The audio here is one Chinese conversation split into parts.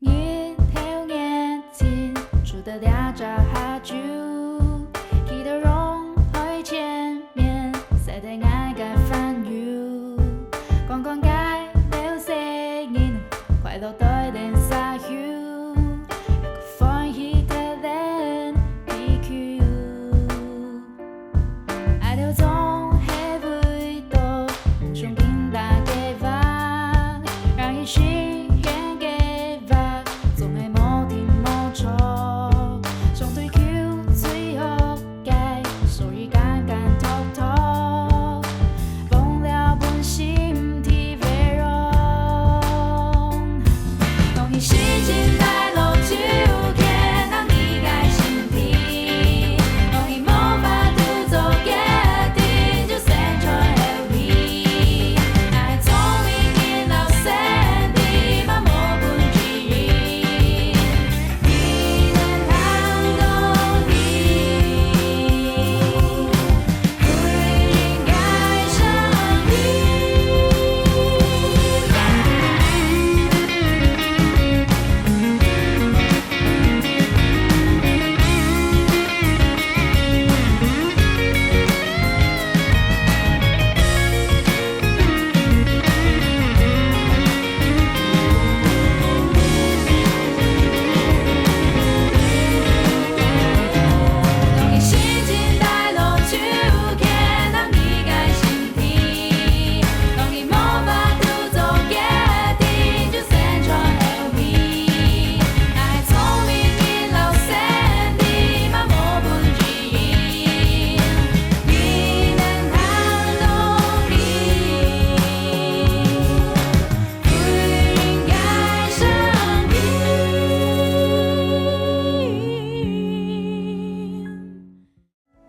日头眼睛住的俩家哈酒，记得容会前面晒得爱该烦忧，光光该流声音，快乐对点撒油，一个欢喜的人离去，爱流总还会多，胸襟大给吧，让一起。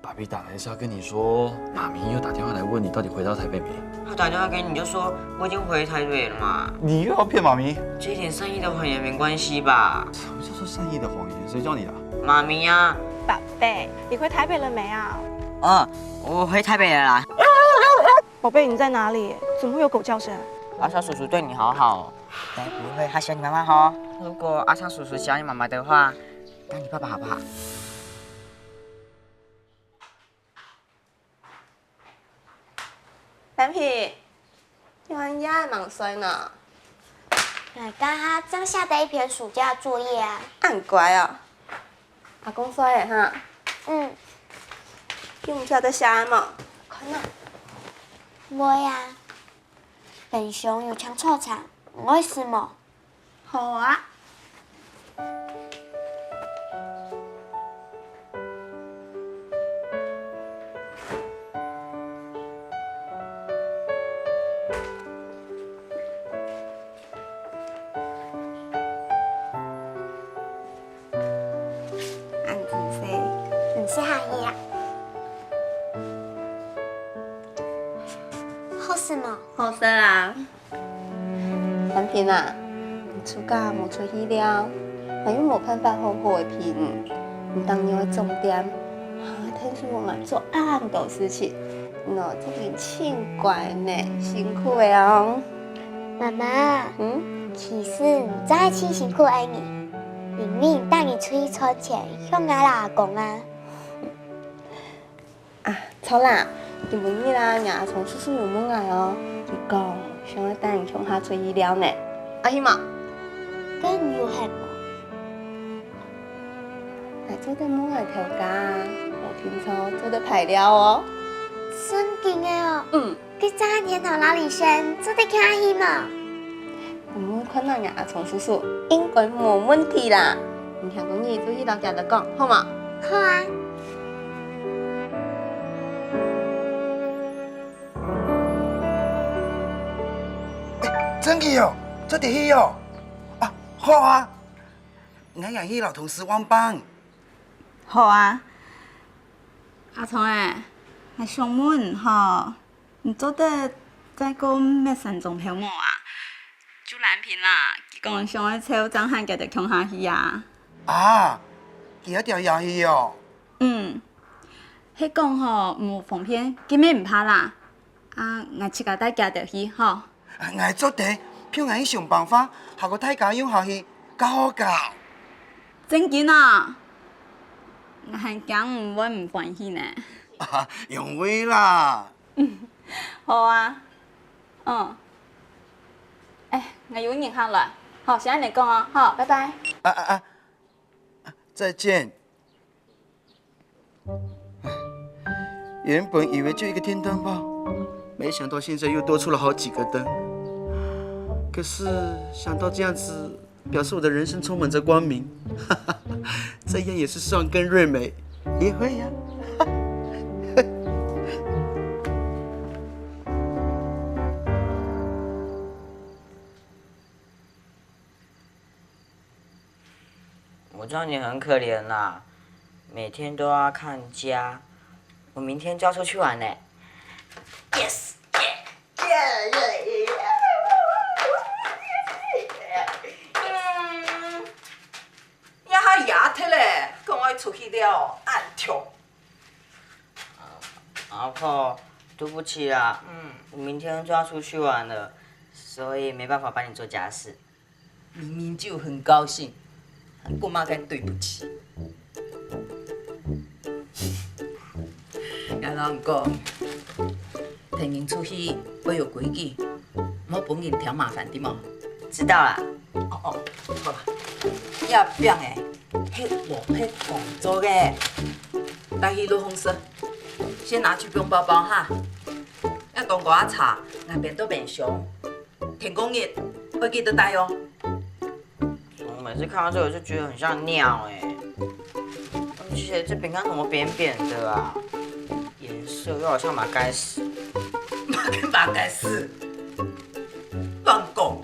爸比打来是要跟你说，妈咪又打电话来问你到底回到台北没？他打电话给你就说我已经回台北了嘛。你又要骗妈咪？这一点善意的谎言没关系吧？什么叫做善意的谎言？谁教你的？妈咪呀，宝贝，你回台北了没啊？我回台北了啦。宝贝，你在哪里？怎么会有狗叫声？阿超叔叔对你好好，该不会他喜欢你妈妈哈？如果阿超叔叔喜欢你妈妈的话，当你爸爸好不好？蓝皮，你玩家还蛮衰呢。哪家刚下的一篇暑假作业啊？很乖哦。阿公衰的哈。嗯，用跳的虾嘛？可能。我呀，本熊有抢错场，为什么？好啊。是下呀。好什么？好事啦。蓝萍啊，暑假无出去了，还有无办法好好的评，唔当要重点，听说我们做暗多事情，喏，这边请乖呢，辛苦的哦。妈妈，其实唔再请辛苦爱你，明明带你出去存钱，向俺老公啊。错啦，今晡日啦，阿从叔叔有问来哦，伊讲想要带你从下出去了呢。阿希嘛，跟有什么？来做点么来调价，我听说做得排了哦。真劲的哦。佮昨天头哪里先做得开心嘛？我们看到阿从叔叔应该没问题啦。你听讲你做去老家的讲，好嘛？好啊。真去哦，做得去哦。啊，好啊，俺让迄老同事往帮。好啊，阿聪诶，还想问吼，你做得再讲要山中漂我啊？就蓝萍啦，伊讲想要找张汉家的乡下去啊。啊，伊一条野去哦。迄讲吼，无风片，根本唔怕啦。啊，我自家带家着去吼。俺做得，票俺去想办法，下个大家用下去，搞好搞。真紧啊！我还讲我唔欢喜呢。啊，用威啦。好啊，我有银行了。好，先安尼讲哦，好，拜拜。再见。原本以为就一个电灯泡，没想到现在又多出了好几个灯。可是想到这样子，表示我的人生充满着光明，这样也是希望跟瑞美也会呀。我知道你很可怜啦，每天都要看家。我明天就要出去玩呢。Yes！ 呀哈牙脱嘞，跟我出去了，暗跳。阿婆，对不起啦，我明天就要出去玩了，所以没办法帮你做家事。明明就很高兴，干嘛该对不起？也人讲，听人出去要有规矩，莫帮人挑麻烦，对吗？知道啦。好啦，要变诶，迄无迄工作嘅，带去录风室，先拿去不用包包哈。要冬瓜茶，那边都变熊，天公日会记得带哦。我每次看到这个就觉得很像尿而且这饼干怎么扁扁的啊？颜色又好像马该死。马该死，乱讲！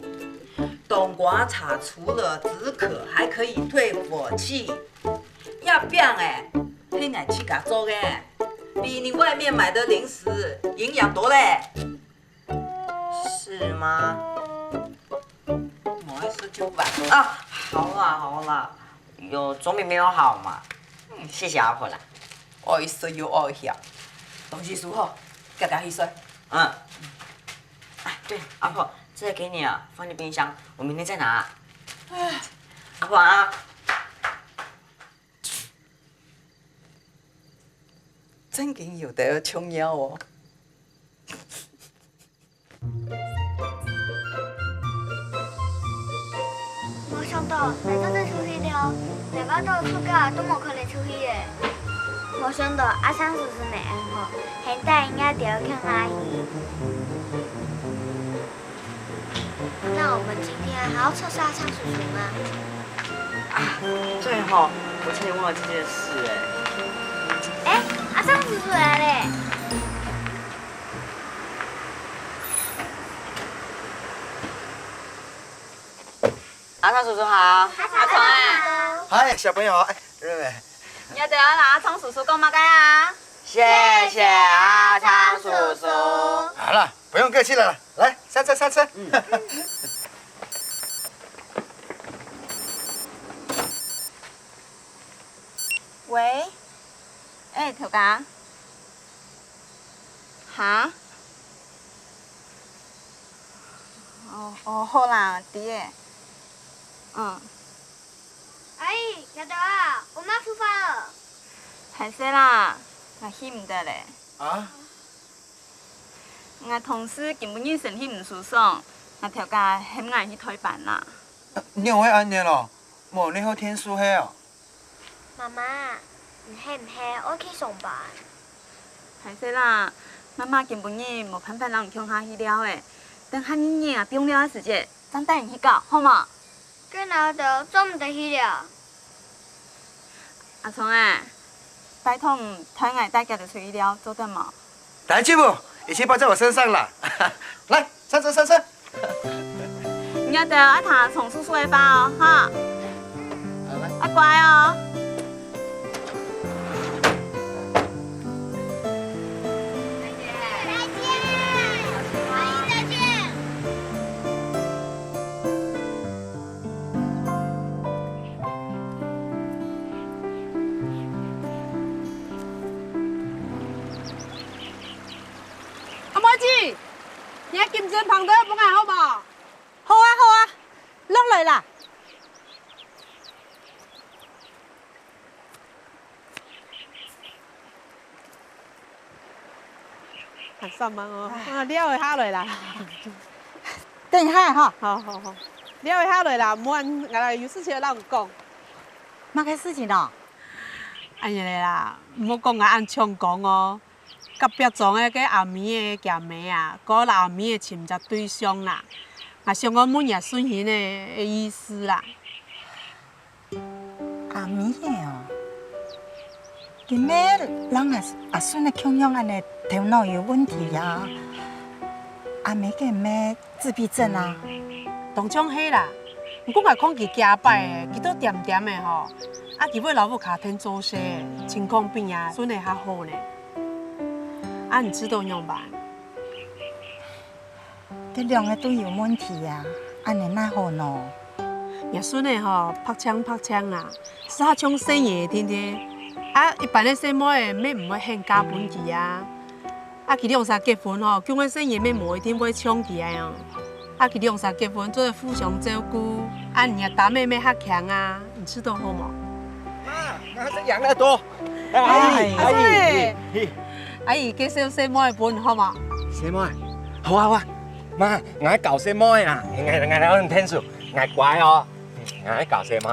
冬瓜茶除了止渴，还可以退火气。要饼诶，迄爱去家做诶，比你外面买的零食营养多嘞。是吗？我还是就晚啊，好啦，有总比没有好嘛。谢谢阿婆啦。爱说又爱笑，东西煮好，加去水。哎，对，阿婆，这个给你啊，放进冰箱，我明天再拿。阿婆啊。真经有得琼瑶哦。我想到来到这出去了，大家都出假都无可能出去的。我想到阿昌叔叔没安好，现在应该得要看阿姨。那我们今天还要测试阿昌叔叔吗？对哈，我差点忘了这件事阿昌叔叔来嘞！阿昌叔叔好。阿聪哎，嗨，小朋友，瑞美。你要对我阿聪叔叔讲嘛该啊？谢谢阿昌叔叔。好了，不用客气了，来上车上车。喂，头家。哈？好啦，弟个。阿姨，要到啊，我们要出发了。歹势啦，我去唔得咧。啊？我同事根本就身体唔舒爽，我条家很爱去推班啦。你又会安尼咯？无你好天数黑哦。妈妈，唔黑唔黑，我去上班。歹势啦，妈妈根本就无办法让乡下去了诶。等下日啊，不用了时间，咱带你去搞，好吗？跟老豆做唔得去了。阿聪诶，拜托唔太爱带家己出去了，做得冇？来去不？一切包在我身上了。来，上车上车。你要对阿塔从叔叔的包哦，哈。阿乖哦。你喺金樽旁邊幫我好冇？好啊好啊，落嚟啦！看算吗？哦，啊，了会下来啦。等下哈，好，了会下来啦，莫来有事情咱有讲。嘛个事情哦？安尼啦，唔好讲啊，按唱讲哦。甲壁庄的个阿咪的夹妹啊，个阿咪的寻只对象啦，也像我们爷孙贤的意思啦。阿咪的哦，今日人阿孙的倾向安尼头脑有问题啊，阿妹个咩自闭症啊？当种迄啦，不过也看伊家摆的，伊都掂掂的吼，啊，伊尾老母脚天做些，情况比啊孙的较好呢。啊，你知道样吧？这两个都有问题呀，安尼哪好呢？爷孙的吼，拍枪啦，撒枪生意天天。啊，一般的生母的咩唔会献家本去啊。啊，佢两三结婚吼，叫我生意咩无一定会抢起来哦。啊，佢两三结婚做互相照顾，啊，你大妹妹较强啊，你知道好吗？妈，我是养乐多。阿姨介绍生母的本好吗？生母，好啊，妈，我教生母啊，我有天数，我乖哦，我教生母。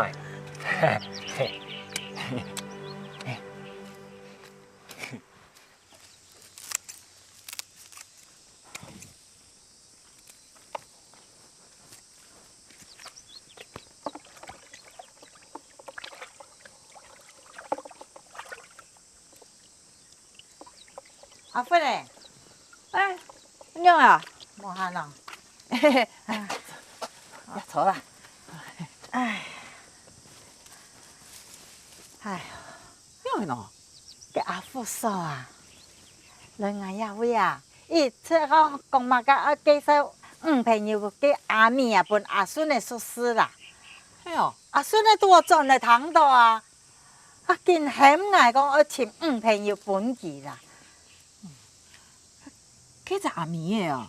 阿芬嘞，哎，娘啊，冇下啦，嘿嘿，呀，坐啦。唉，娘喏，个阿福嫂啊，来我呀位啊，伊出讲嘛个啊介绍朋友个阿咪啊，本阿孙的出事啦。哎哟，阿孙的多赚来糖到啊，啊见嫌挨讲要请朋友本去啦。这只阿咪的哦，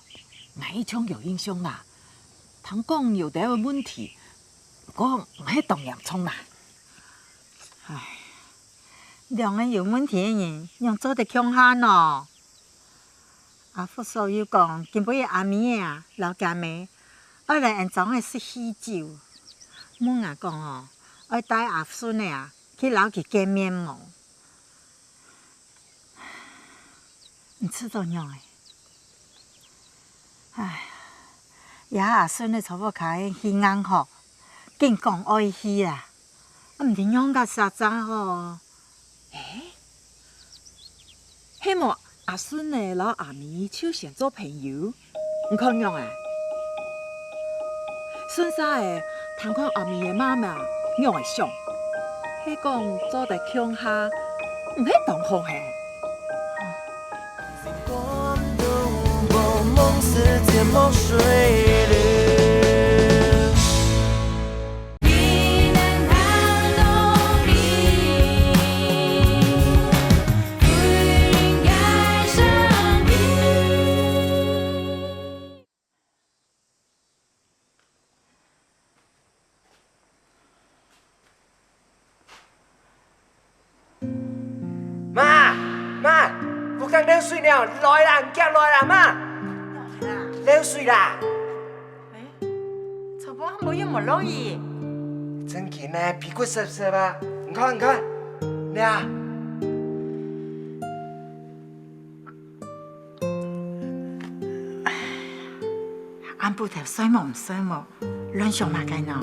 我一向有印象啦。听讲有点问题，不过唔系同样冲啦。唉，两个有问题的人，用做得强悍喏。阿福嫂又讲，今晡日阿咪啊，老家妹，要来安装的是喜酒。阮也讲哦，要带阿孙的啊去老去见面哦。你知道样诶？唉，爷阿孙的差不多开去硬吼，竟讲爱去啦，啊毋是样甲啥早吼。希望阿孙的老阿咪就想做朋友，唔看样啊？孙啥的，谈看阿咪的妈妈样会想，迄讲做得乡下，唔系同好嘿。梦似天梦水里。妈，福建流水了，来啦，唔惊来啦，妈。流水啦！差不多冇要冇落去。真紧呢，屁股湿湿吧？你看，你啊。俺不头衰冇唔衰冇，乱想嘛该喏。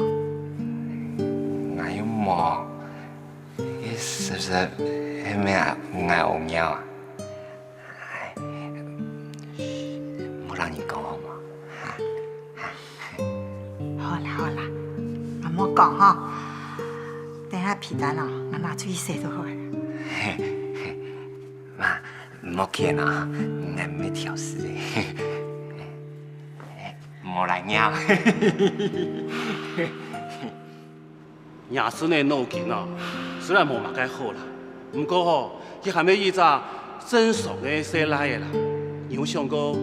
我要忙，你是不是还没啊？我红鸟啊？莫让你讲好吗？好啦，俺莫讲哈。等下皮蛋哦，我拿出去洗就好了。妈，莫见啊，我没挑事的。莫来鸟。爷孙的脑筋啊，虽然无嘛介好啦，不过吼，伊还要依照正常的说来的啦，有想过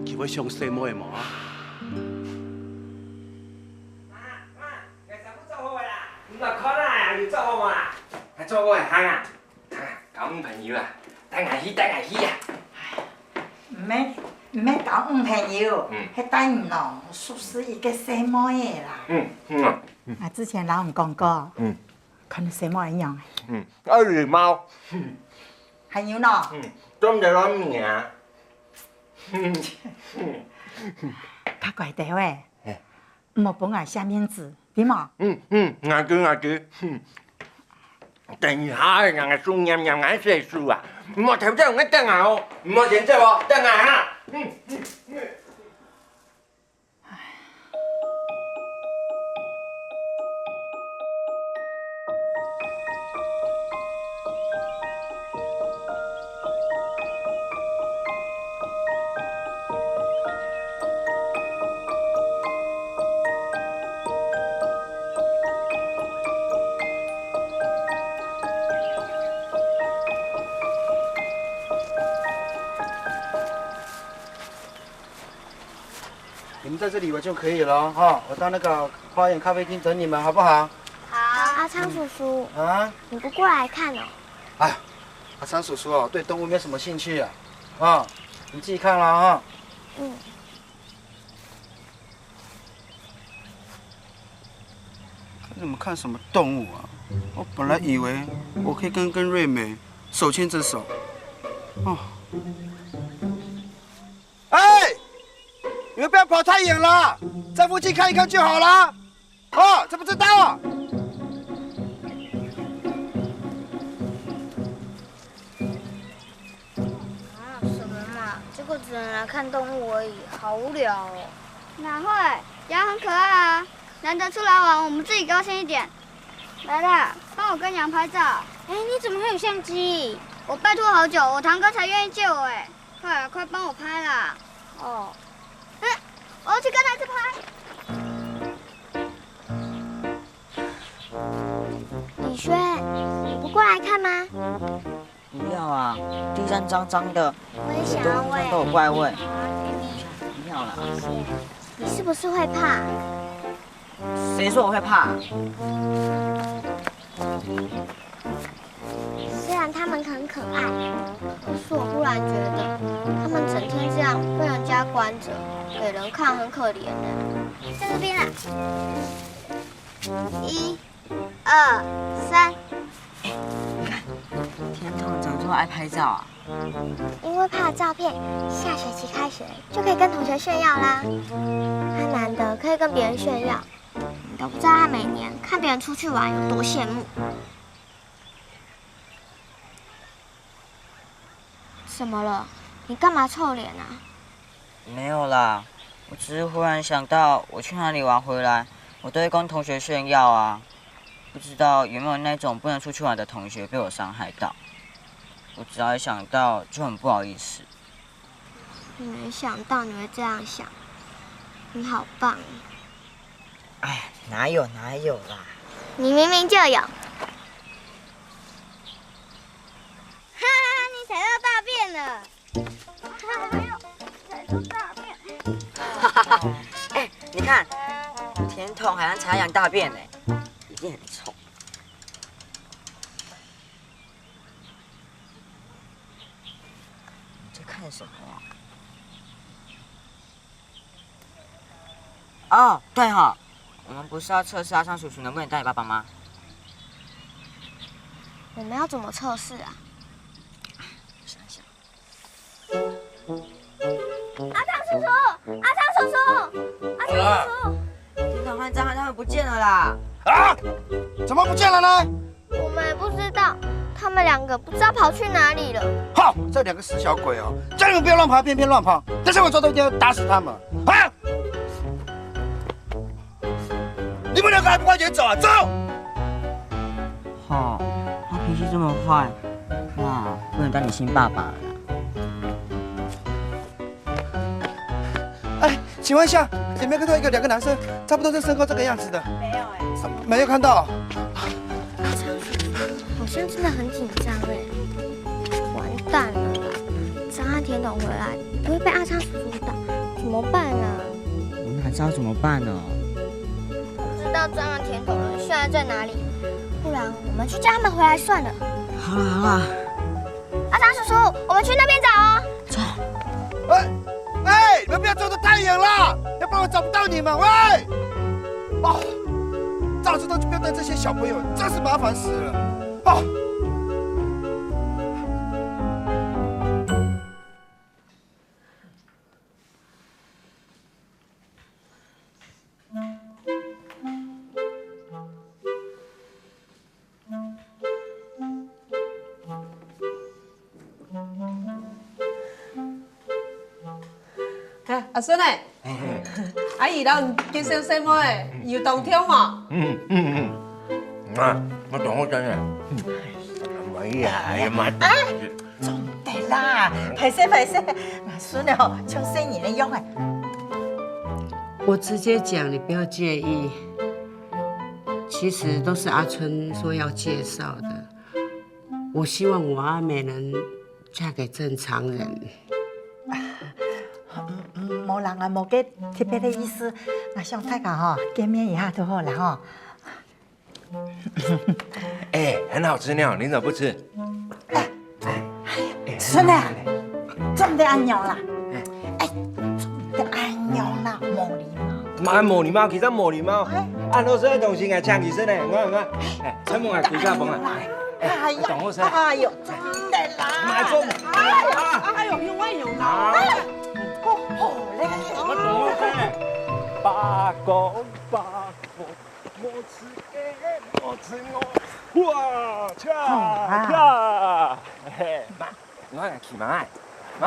佢要上什么的无啊？唔係可能啊，要做好嘛？係做好係行啊，交朋友啊，帶危險啊！唔免搞朋友，迄等于咯，属实一个什么的啦。啊，之前老唔讲过，可能什么一样。羽毛。还有呢？中着攞面啊！较乖地喂，唔好帮我下面子，对嘛？牙句。等下人家输人家谁输啊？唔好頭真我等下哦，唔好點啫喎，等下哈。你们在这里玩就可以了哈，我到那个花园咖啡厅等你们，好不好？好，阿昌叔叔，啊？你不过来看哦？哎，阿昌叔叔哦，对动物没什么兴趣啊，你自己看了哈。你们看什么动物啊？我本来以为我可以跟瑞美手牵着手，哎，你们不要跑太远了，在附近看一看就好了。知不知道啊？什么嘛？结果只能来看动物而已，好无聊哦。哪会？羊很可爱啊，难得出来玩，我们自己高兴一点。来啦，帮我跟羊拍照。哎，你怎么会有相机？我拜托好久，我堂哥才愿意借我哎。快帮我拍啦！哦，我要去跟孩子拍。李轩，你不过来看吗？不要啊，地上脏脏的，我也想要喂。都有怪味。不要了。你是不是会怕？谁说我会怕？虽然他们很可爱，可是我忽然觉得他们整天这样被人家关着，给人看很可怜呢。在这边啦，1、2、3。天童怎么这么爱拍照啊？因为拍了照片，下学期开学就可以跟同学炫耀啦。他难得可以跟别人炫耀，你都不知道他每年看别人出去玩有多羡慕。怎么了？你干嘛臭脸啊？没有啦，我只是忽然想到，我去哪里玩回来，我都会跟同学炫耀啊。不知道有没有那种不能出去玩的同学被我伤害到？我只要一想到就很不好意思。没想到你会这样想，你好棒！哎，哪有啦？你明明就有。哈哈，你踩到大便了！踩到大便！哈哈哈！哎，你看，甜筒还能踩羊大便呢，一定很臭。你在看什么啊？哦，对哈，我们不是要测试阿昌叔叔能不能当你爸爸吗？我们要怎么测试啊？想想。阿昌叔叔，阿昌叔叔，阿昌叔叔，甜筒和张翰他们不见了啦！啊？怎么不见了呢？我们也不知道，他们两个不知道跑去哪里了。好，这两个死小鬼哦，叫你们不要乱跑，偏偏乱跑，但是我抓到一定要打死他们啊！你们两个还不快点走啊！走！好，他脾气这么坏，那不能当你新爸爸了。哎，请问一下，有没有看到两个男生，差不多是身高这个样子的？没有哎，没有看到。好像真的很紧张哎，完蛋了啦！张翰甜筒回来，不会被阿昌叔叔打，怎么办啊？我哪知道怎么办呢？不知道张翰甜筒人现在在哪里？不然我们去叫他们回来算了。好了，阿昌叔叔，我们去那边找哦。哎，你们不要走得太远了，要不然我找不到你们。喂，哦，早知道就不要带这些小朋友，真是麻烦死了。哦。阿孙诶，阿姨人今生细妹诶，又当挑嘛？我当好真诶，咪呀嘛。总得啦，歹势歹势，阿孙哦，像生意那样诶。我直接讲，你不要介意。其实都是阿春说要介绍的。我希望我阿美能嫁给正常人。无人啊，无个特别的意思，那向大家吼见面一下就好了吼。哎，很好吃呢，你怎么不吃？孙女，怎么得安样啦？哎，怎么得安样啦？无礼貌。妈无礼貌，其實無禮貌。按老師同事係唱起身咧，我，出門係幾家房啊？哎呦，當好聲。哎呦，真的啦！買中。哎呦，用我用啦。好嘞。我當好聲。八公，莫吃嘅，莫吃我。哇，恰，嘿，媽，我係騎馬，媽。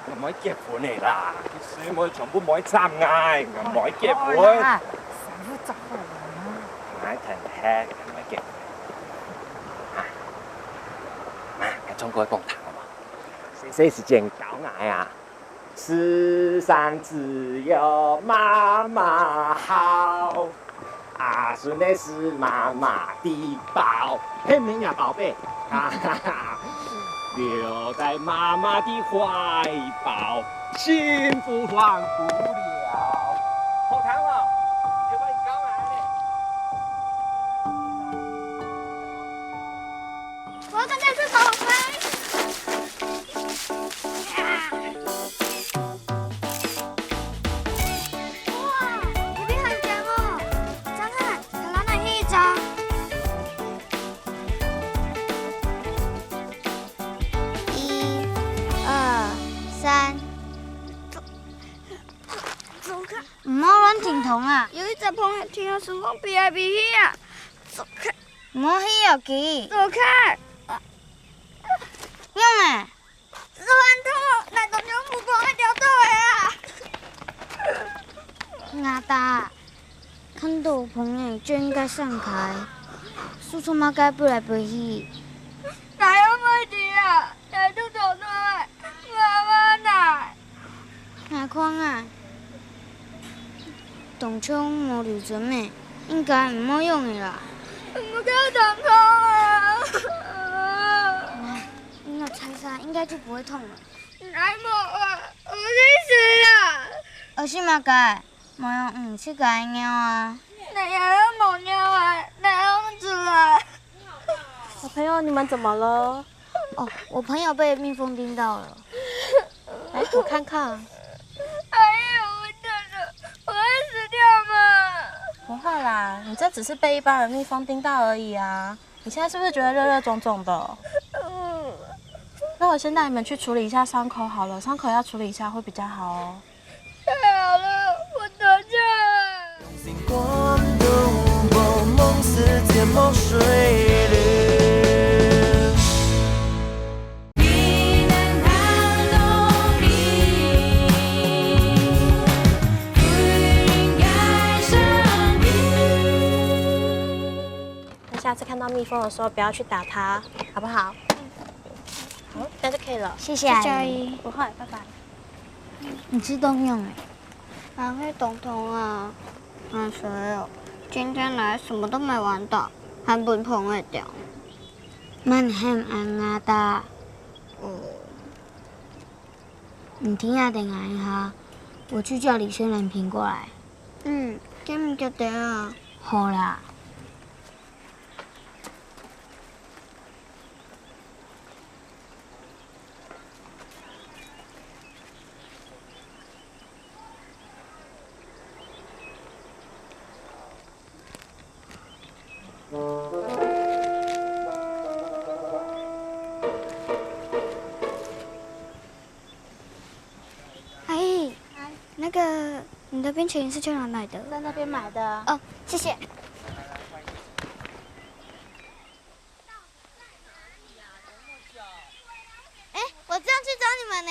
我唔可以結婚嚟啦，啲細妹全部唔可以參嗌，唔可以結婚。師傅就好啦。買停吃，唔可以結婚。媽，喺中國講堂啊嘛，誰是見高矮啊？世上只有媽媽好，阿孫呢是媽媽的寶，拼命呀寶貝，哈哈哈。留在媽媽的懷抱，幸福忘不了。好聽喎，要不你講埋我要跟電視走飛。哇，你變很強哦！張翰，看老奶一張。3，走开！唔好亂停筒啊！有一隻朋友聽到什麼比來比去啊！走開！唔好去又記。走開！用誒！手很痛，那種全部幫我掉到啊！亞達，看到朋友就應該散開，叔叔媽該不來不去。哪有問題啊？來都走開！媽媽呢？哪況啊？當槍冇留準咩？應該唔好用嘅啦。唔該當槍啊！你有拆沙，應該就不會痛了。哪冇啊？我死啦！我是乜解？冇用去解尿啊？哪有冇尿啊？哪有出來？小朋友，你們怎麼了？哦，我朋友被蜜蜂叮到了。來，我看看。哎呀，我真的，我會死掉嗎？不會啦，你這只是被一般的蜜蜂叮到而已啊。你現在是不是覺得熱熱腫腫的？那我先帶你們去處理一下傷口好了，傷口要處理一下會比較好哦。太好了，我得救了。星光動過夢似天夢水流。下次看到蜜蜂的时候，不要去打它，好不好？好，那就可以了。謝謝阿姨。不會，拜拜。你知冬泳哎？還會懂痛啊？好水哦！今天來什麼都沒玩到，還被碰會掉。蠻很安啊的。你聽下定下一下，我去叫李軒連平過來。今日就得啊。好啦。阿姨，那个你的冰淇淋是去哪买的？在那边买的。哦，谢谢。哎，我这样去找你们呢。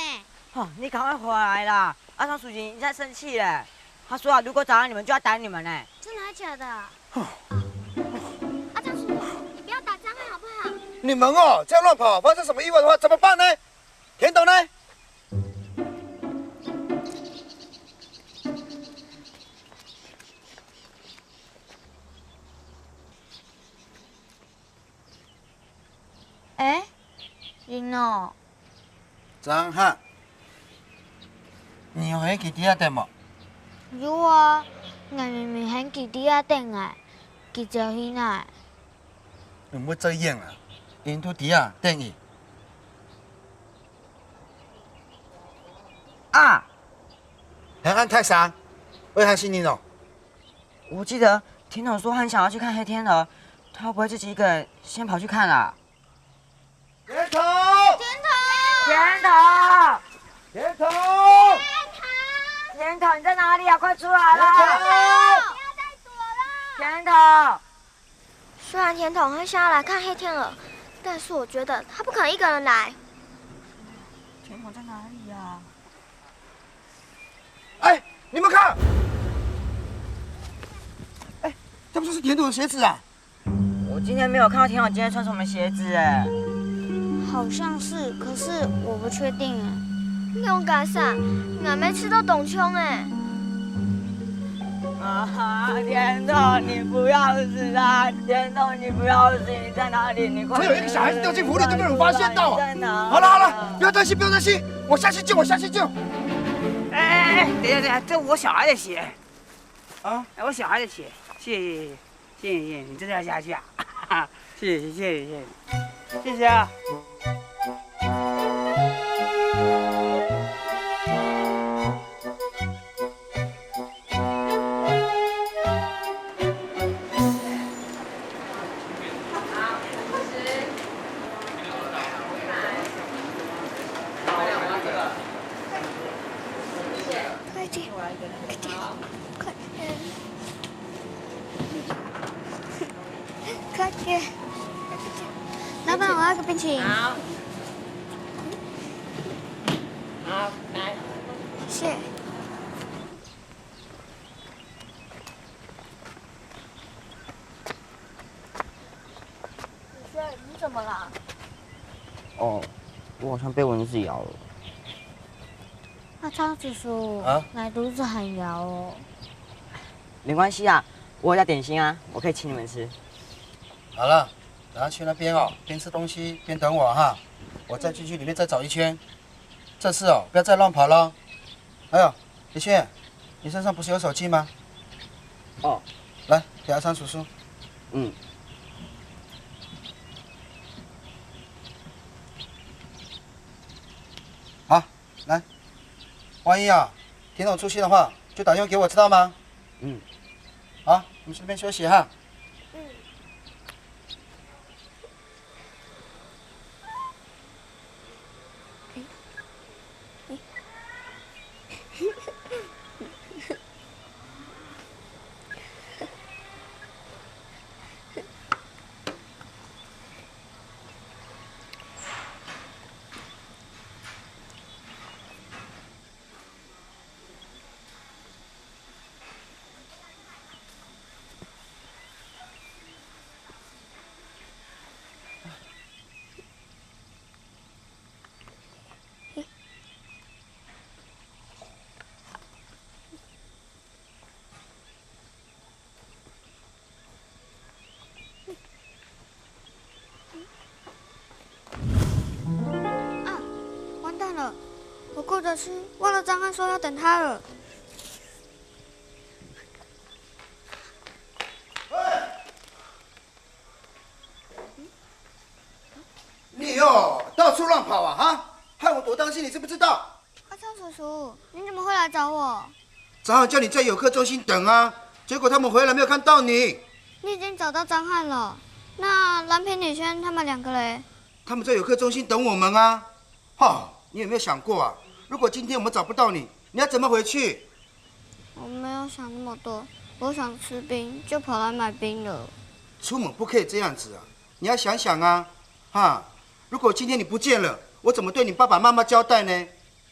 哦，你赶快回来啦！阿昌叔叔你在生气嘞，他说啊，如果找到你们就要打你们呢。真的还假的？阿昌叔叔，你不要打张翰好不好？你们哦，这样乱跑，发生什么意外的话怎么办呢？田董呢？哎，林哦。张翰，你有喺佢啲啊定冇？有啊，我明明喺佢啲啊定啊，佢就去哪？唔好这样啊！人都啲啊定去。啊！韩汉泰山，为何是你哦？我记得田董说很想要去看黑天鹅，他会不会自己一个人先跑去看啦？田头！田头！田头！田头，你在哪里啊？快出来啦！田头！虽然田桶很想要来看黑天鹅，但是我觉得他不可能一个人来。田头在哪里呀？哎，你们看！哎，这不就是田董的鞋子啊？我今天没有看到田董今天穿什么鞋子哎。好像是，可是我不确定哎。勇敢啥？俺没吃到董琼哎。啊，田董，你不要死啊！田董，你不要死！你在哪里？你快！还有一个小孩子掉进湖里都没有人发现到。在哪？好了好了，不要担心不要担心，我下去救我下去救。哎，等一下等一下，这我小孩的鞋。啊？哎，我小孩的鞋，谢谢，你真的要下去啊？谢谢啊。快点！老板，我要个冰淇淋。好，来。谢谢。你怎么了？哦，我好像被蚊子咬了。阿昌叔叔，奶肚子很摇哦。没关系啊，我有点点心啊，我可以请你们吃。好了，等下去那边哦，边吃东西边等我哈，我再进去里面再找一圈。这次哦，不要再乱跑了。还有，李炫，你身上不是有手机吗？哦，来，给阿昌叔叔。嗯。好，来，万一啊，田总出现的话，就打电话给我，知道吗？嗯。好，你们去那边休息哈。完蛋了，我顾着吃，忘了张翰说要等他了。你哦，到处乱跑啊哈，害我多担心，你知不知道？阿昌叔叔，你怎么会来找我？早好叫你在游客中心等啊，结果他们回来没有看到你。你已经找到张翰了，那蓝萍、李轩他们2个嘞？他们在游客中心等我们啊。哈，你有没有想过啊？如果今天我们找不到你，你要怎么回去？我没有想那么多，我想吃冰，就跑来买冰了。出门不可以这样子啊！你要想想啊，哈！如果今天你不见了，我怎么对你爸爸妈妈交代呢？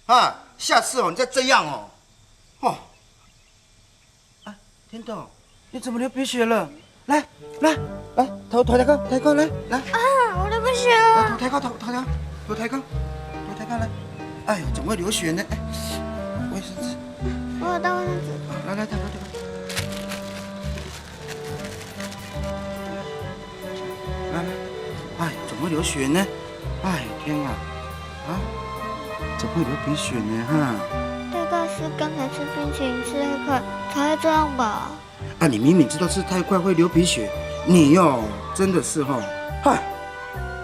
啊，下次哦，你再这样哦，哦。啊，天斗，你怎么流鼻血了？来，头抬高，来。啊，我流鼻血了！头抬高，来。哎呦，怎么会流血呢？哎，卫生纸。我有带卫生纸。来，抬高。来，哎，怎么会流血呢？哎，天啊，怎么会流鼻血呢？哈，大概是刚才吃冰淇淋吃太快，才会这样吧。啊，你明明知道吃太快会流鼻血，你哟，真的是哈，嗨，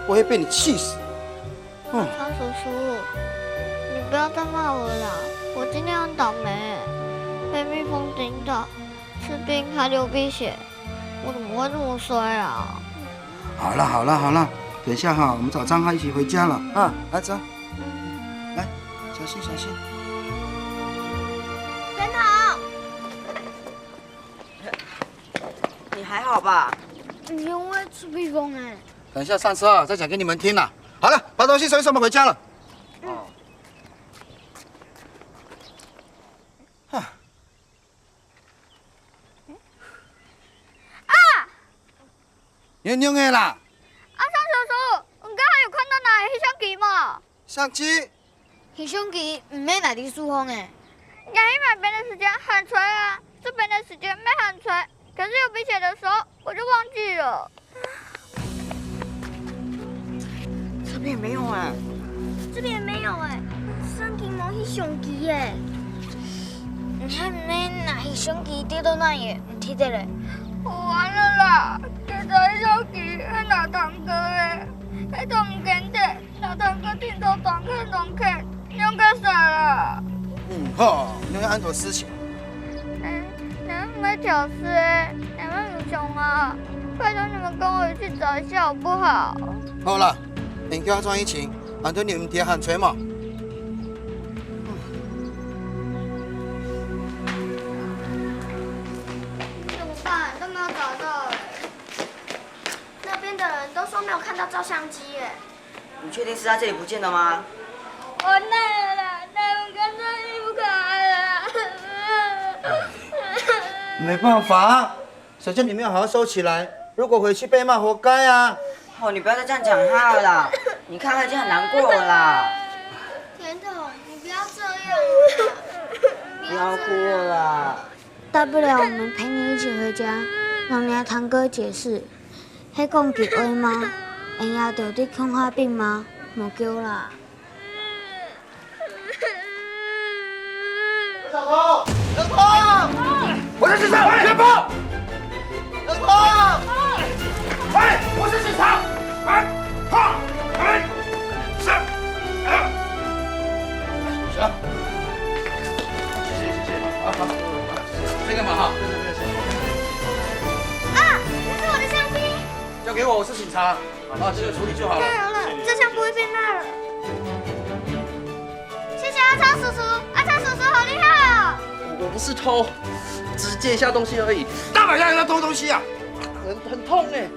我会被你气死。常叔叔，你不要再骂我了，我今天很倒霉，被蜜蜂叮到，吃冰还流鼻血，我怎么会这么衰啊？好了，等一下哈，我们找张翰一起回家了啊！来走，来，小心。天堂，你还好吧？你因为吃蜜蜂哎。等一下上车再讲给你们听啦。好了，把东西收一收，我们回家了。娘的啦！张叔叔，你刚才有看到哪个相机吗？相机？那相机唔免来你疏风诶。那一边的时间喊吹啊，这边的时间没喊吹，可是有鼻血的时候我就忘记了。这边没有哎，这边没有哎，相机冇那相机诶。还唔免拿那相机丢到那里，唔记得嘞。完了啦！现在相机喺哪堂哥诶？喺都唔见得，哪堂哥听到短看，用个啥啦？好，你要安妥事情。你们没挑事诶，你们有熊啊？拜托你们跟我去找一下好不好？好了，你叫庄一晴，安托你们爹喊锤嘛。没有看到照相机耶！你确定是在这里不见了吗？我累了啦，他们跟着离不开了。没办法，谁叫你没有好好收起来？如果回去被骂，活该啊！哦，你不要再这样讲他了啦！你看他已经很难过了啦。甜筒，你不要这样不要哭了啦。大不了我们陪你一起回家，让你堂哥解释。迄讲句话吗？会压到你恐吓病吗？无救啦！小头，我是警察，别跑！小头，喂，我是警察，上，行，谢谢，好，这干嘛哈？这是我的相机。交给我，我是警察，这个处理就好了。太好了，这下不会被骂了。谢谢阿超叔叔，阿超叔叔好厉害哦！我不是偷，只是借一下东西而已。大晚上要偷东西啊？很痛哎！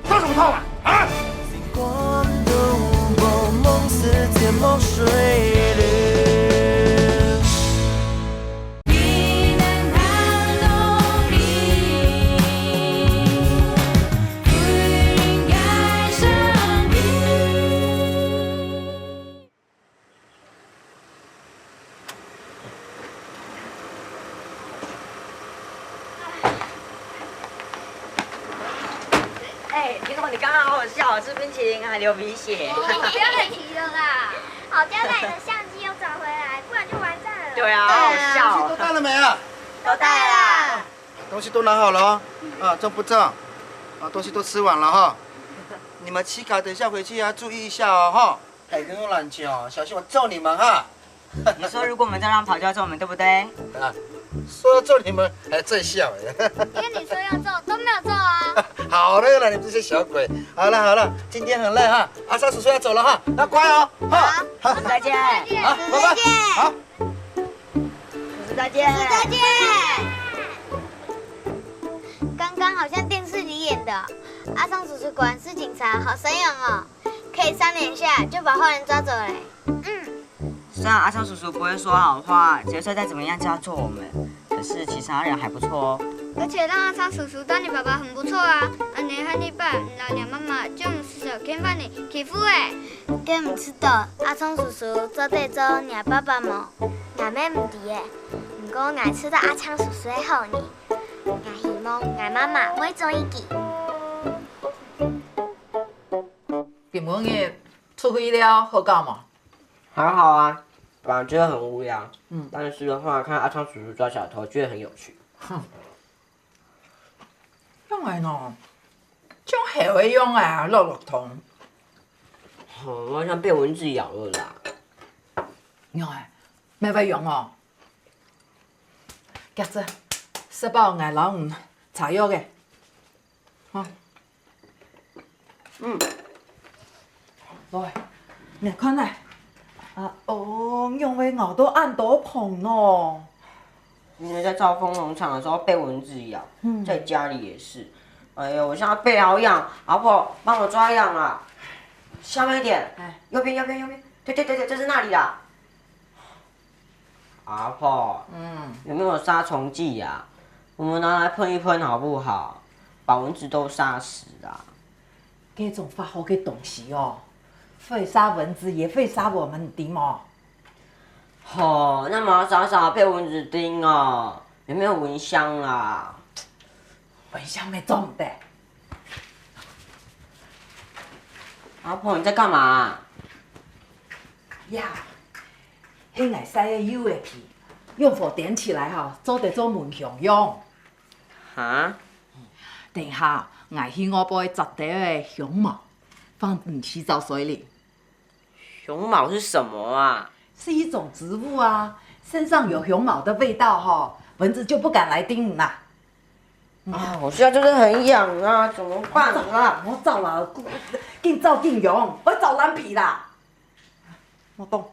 痛什么痛啊？啊！星光的舞梦，梦似天梦水流。听说你刚刚好好笑，吃冰淇淋还流鼻血。不要再提了啦！好交代，你的相机要找回来，不然就完蛋了。对啊，好好笑。东西都带了没啊？都带了。东西都拿好了哦。啊，重不重？啊，东西都吃完了哈。你们骑卡等一下回去要注意一下哦哈。哎，跟我乱叫，小心我揍你们哈。你说如果我们这样跑就要揍我们，对不对？啊，说要揍你们还在笑哎。跟你说要揍都没有错啊。好了啦，你们这些小鬼。好了好了，今天很累哈，阿桑叔叔要走了哈，那乖哦。好，再见。好，拜拜。好，叔叔再见。再见。刚刚好像电视里演的，阿桑叔叔果然是警察，好神勇哦，可以3连下就把坏人抓走嘞。虽然阿昌叔叔不会说好话，角色再怎么样就要做我们，可是其实他人还不错哦。而且让阿昌叔叔当你爸爸很不错啊，安尼和你爸、老娘妈妈就唔是受牵把你欺负诶。更唔知道阿昌叔叔做对做你爸爸么？俺妹唔伫诶，不过俺知道阿昌叔叔的好呢，俺希望俺妈妈每做一记。今晡日出去了，好搞吗？还好啊，本来觉得很无聊，但是的话看阿昌叔叔抓小偷，觉得很有趣。因为喏，种后的用啊，落通。我好像被蚊子咬了啦。用诶，咩要用哦？夹子，10包牙老五茶药嘅，好。来，你看来。用的咬到按多碰哦。因为在兆丰农场的时候被蚊子咬，在家里也是。哎呦，我现在背好痒，阿婆帮我抓痒啊！下面一点，右边，对，就是那里啦。阿婆，有没有杀虫剂呀？我们拿来喷一喷好不好？把蚊子都杀死啊！这种发好的东西哦，会杀蚊子，也会杀我们的吗？那么傻傻被蚊子叮哦，有没有蚊香啦？蚊香没中的。阿婆你在干嘛？呀，迄内使的油的皮，用火点起来哈，做得做蚊香用。哈？等下，我去我买10袋的熊毛，放进洗澡水里。熊毛是什么啊？是一种植物啊，身上有熊毛的味道哈，蚊子就不敢来叮你啦。我现在就是很痒啊，怎么办啊？我走了，更走更用，我找蓝皮啦。我懂。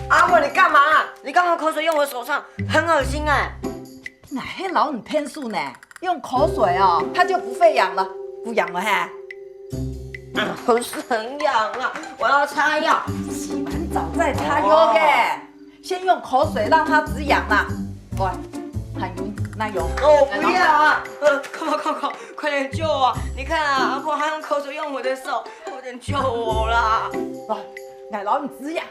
阿婆你干嘛？你刚刚口水用我手上，很恶心哎。哪黑老你骗术呢？用口水哦，它就不会痒了，不痒了哈。可是很痒啊，我要擦药。洗完澡再擦药嘅，先用口水让它止痒啦。喂，还用那用？我不要啊！快点救我！你看啊，阿婆还用口水用我的手，快点救我啦！奶老你止痒，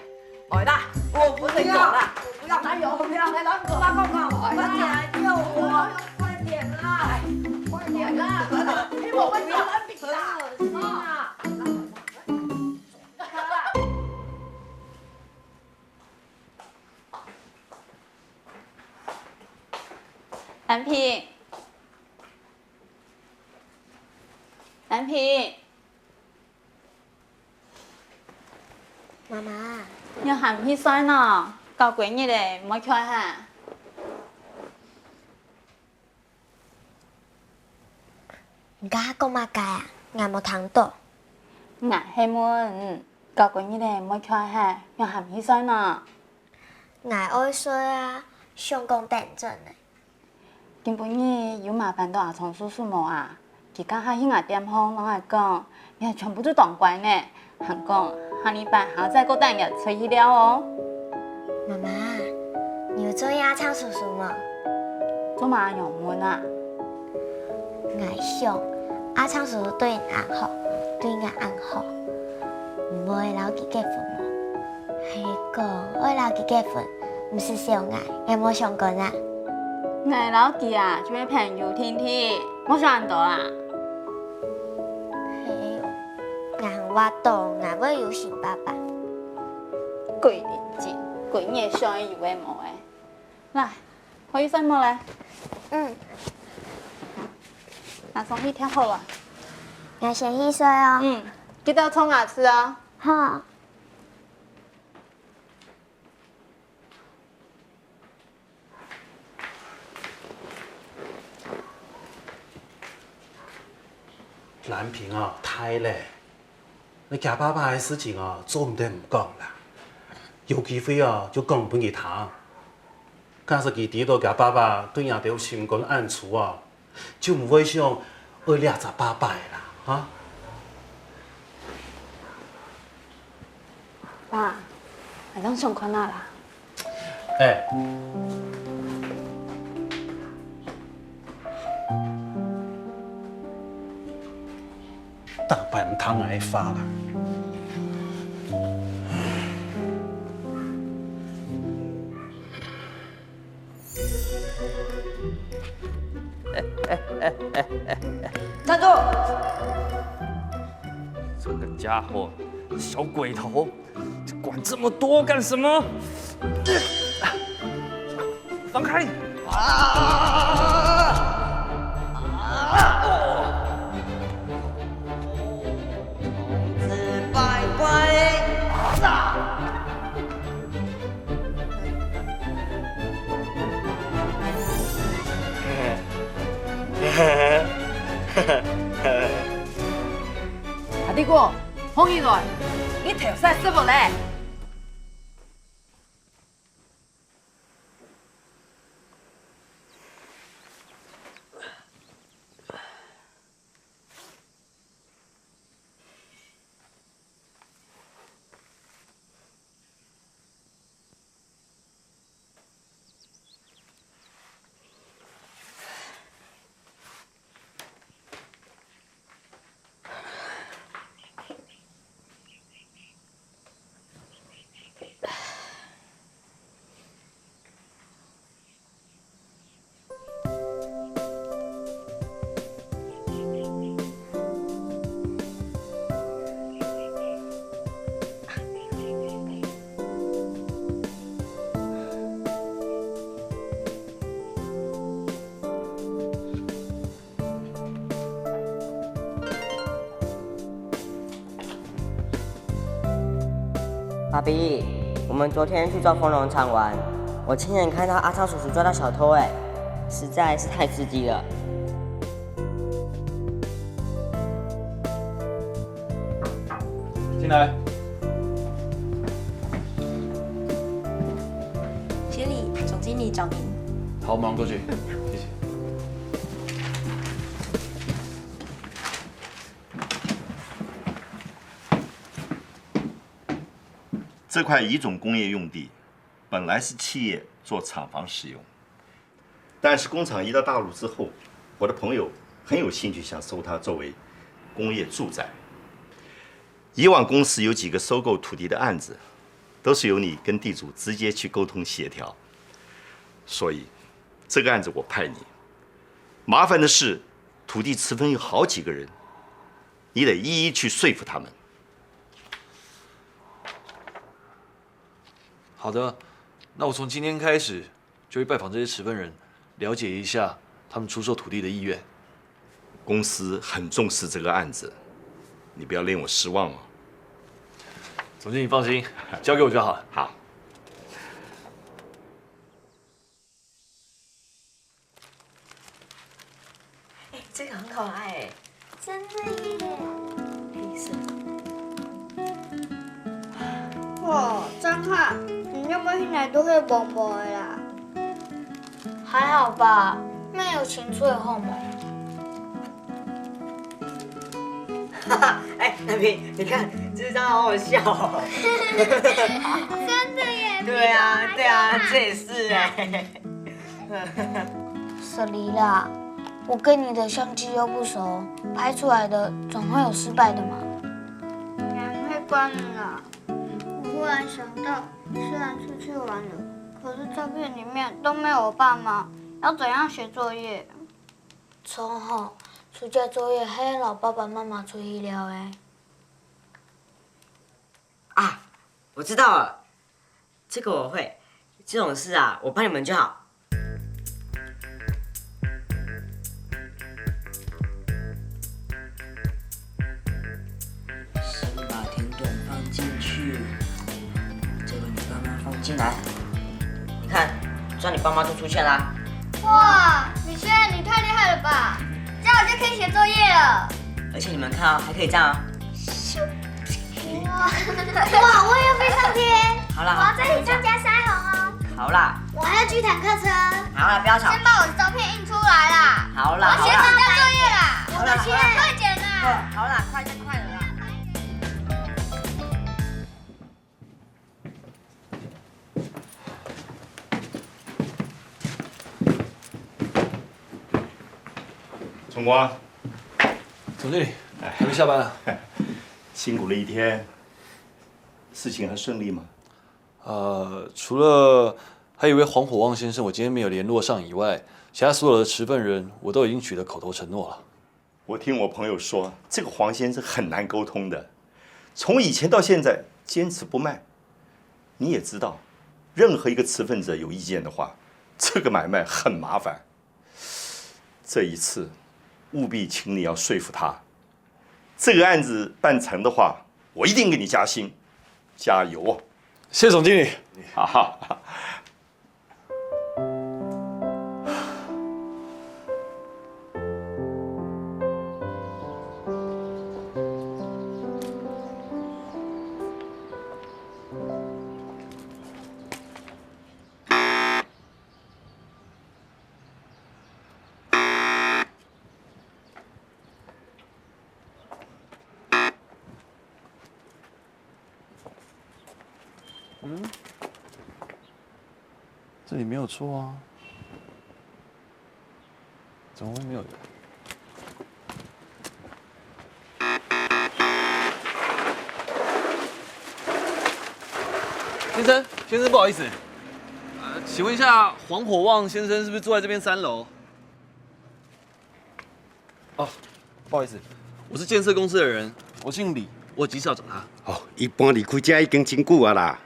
来啦！我不要啦！不要哪有？不要奶老你走啦，快点来救我！快点啦！快点啦！我们找蓝笔啦！蓝皮，蓝皮，妈妈，你喊唔起身咯，到幾日嘞，唔好開下。唔家講乜解啊？我冇聽到。我希望到幾日嘞，唔好開下，你喊唔起身咯。我愛睡啊，想講等陣嘞。今晡日有麻煩到阿聰叔叔冇啊？佢講下去我店鋪，攏係講，你係全部都當乖呢。還講下禮拜還要再過等日出去了哦。媽媽，你有做阿昌叔叔嗎？做嘛用問啊？我想阿昌叔叔對俺好，對我俺好，唔會留佢結婚麼？係個愛留佢結婚，唔是小我冇想過啦。我老弟啊，就係朋友天天，我想到啦。係喲，我話到我會有新爸爸。鬼靈精，鬼嘢想以為冇誒。來，可以洗冇咧？拿上去貼好啊。我先去睡哦。記得沖牙齒哦。好。兰平啊，太累。你家爸爸的事情啊，做唔得唔讲啦。有机会啊，就讲俾佢听。假使佢知道家爸爸对人哋心肝暗处啊，就唔会想爱掠杂爸爸啦，啊？爸，来当上款啊啦。哎。大摆唔通来发啦。站住！这个家伙，小鬼头，管这么多干什么？放开！拜拜！阿弟哥，放起来，你头晒湿不嘞？爸比，我们昨天去抓风农场玩，我亲眼看到阿超叔叔抓到小偷，实在是太刺激了。进来。协理，总经理找您。好，马上过去。谢谢。这块乙种工业用地本来是企业做厂房使用，但是工厂移到大陆之后，我的朋友很有兴趣想收它作为工业住宅。以往公司有几个收购土地的案子，都是由你跟地主直接去沟通协调，所以这个案子我派你。麻烦的是，土地持分有好几个人，你得一一去说服他们。好的，那我从今天开始就会拜访这些持分人，了解一下他们出售土地的意愿。公司很重视这个案子，你不要令我失望哦。总经理放心，交给我就好了。好。这个很可爱哎，真的耶！黑色。哇，张翰，你有没有现在都会薄薄的啦？还好吧，没有清脆后嘛。哈哈，哎，南平，你看这张好好笑哦。真的耶！对啊，对啊，这也是哎。舍离啦，我跟你的相机又不熟，拍出来的总会有失败的嘛。两会关了啦。我忽然想到，虽然出去玩了，可是照片里面都没有我爸妈，要怎样写作业？从后暑假作业还要老爸爸妈妈出去了诶。啊，我知道了，这个我会。这种事啊，我帮你们就好。先把甜筒放进去，再把你爸妈放进来。你看，这样你爸妈就出现啦。哇，米轩，你太厉害了吧！这样我就可以写作业了。而且你们看哦，还可以这样哦。哇，我也要飞上天！好啦，我要在你上加腮红哦。好啦，我还要锯坦克车。好啦，不要吵。先把我的照片印出来啦。好啦，我先交作业啦。好啦，先快点啦。好啦，快了啦。春光，总经理，还没下班啊？辛苦了一天，事情还顺利吗？除了还有一位黄火旺先生，我今天没有联络上以外，其他所有的持份人我都已经取得口头承诺了。我听我朋友说，这个黄先生很难沟通的，从以前到现在坚持不卖。你也知道，任何一个持份者有意见的话，这个买卖很麻烦。这一次，务必请你要说服他，这个案子办成的话，我一定给你加薪，加油哦！谢谢总经理。好好。这里没有错啊，怎么会没有人？先生，不好意思，请问一下，黄火旺先生是不是住在这边3楼？哦，不好意思，我是建设公司的人，我姓李，我急事要找他。哦，伊搬离开这已经真久啊啦。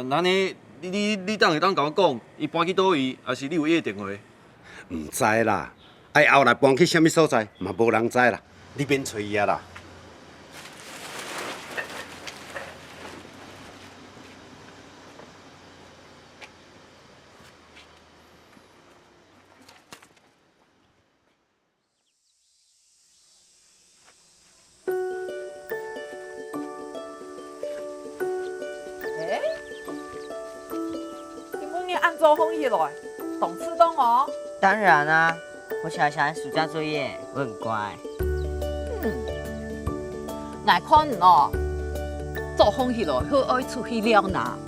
那呢？你当会当甲我讲，伊搬去倒位，还是你有伊的电话？唔知啦，后来搬去什么所在，嘛无人知啦。你免找伊啊啦。做风起来，懂吃懂哦。当然啊，我小孩暑假作业，我很乖。来看哦，做风起来好爱出去了呐。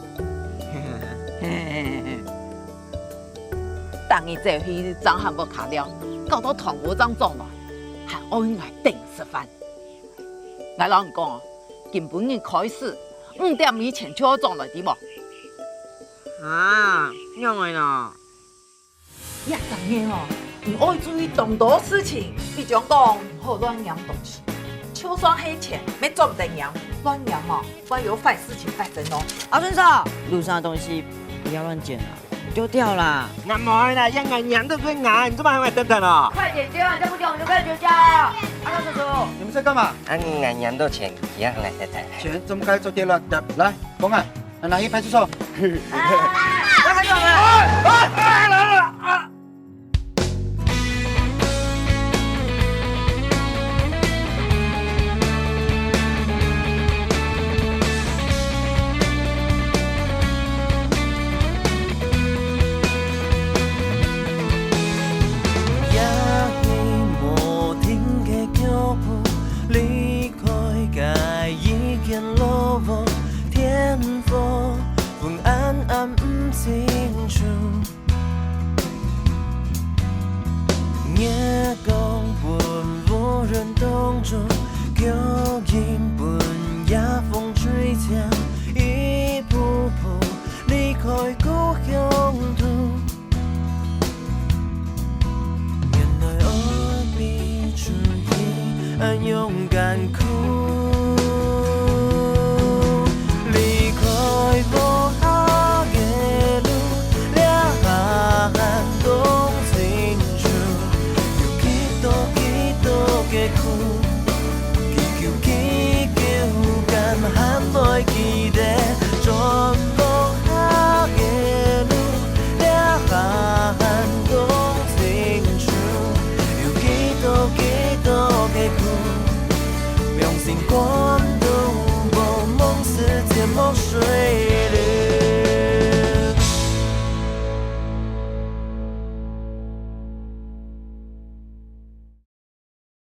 当伊坐去张汉无卡了，搞到团伙长撞来，还爱来顶吃饭。来老人讲哦，根本日开始5点以前就要撞来的无？啊，因为呢，呀，当然哦，唔爱注意动多事情，比如讲好乱养东西，就算黑钱没做得养，乱养哦，万有坏事情发生哦。阿顺嫂，路上的东西不要乱捡啊，丢掉啦。那没啦，让俺娘的最俺，你这么还会等等啊？快点丢，你再不丢我们就开始绝交。阿顺叔叔，你们在干嘛？俺娘的钱一样来，钱怎么该做跌了？来，公安，拿去派出所。来开始我们。来了啊！清楚，夜光本无人懂中，究竟本夜风吹响，一步步离开故乡途。原來愛比注意，很勇敢哭。離開無下嘅路，兩行懂清楚，有幾多嘅苦，幾敢喊來記得，盡無下嘅路，兩行懂清楚，有幾多。星光。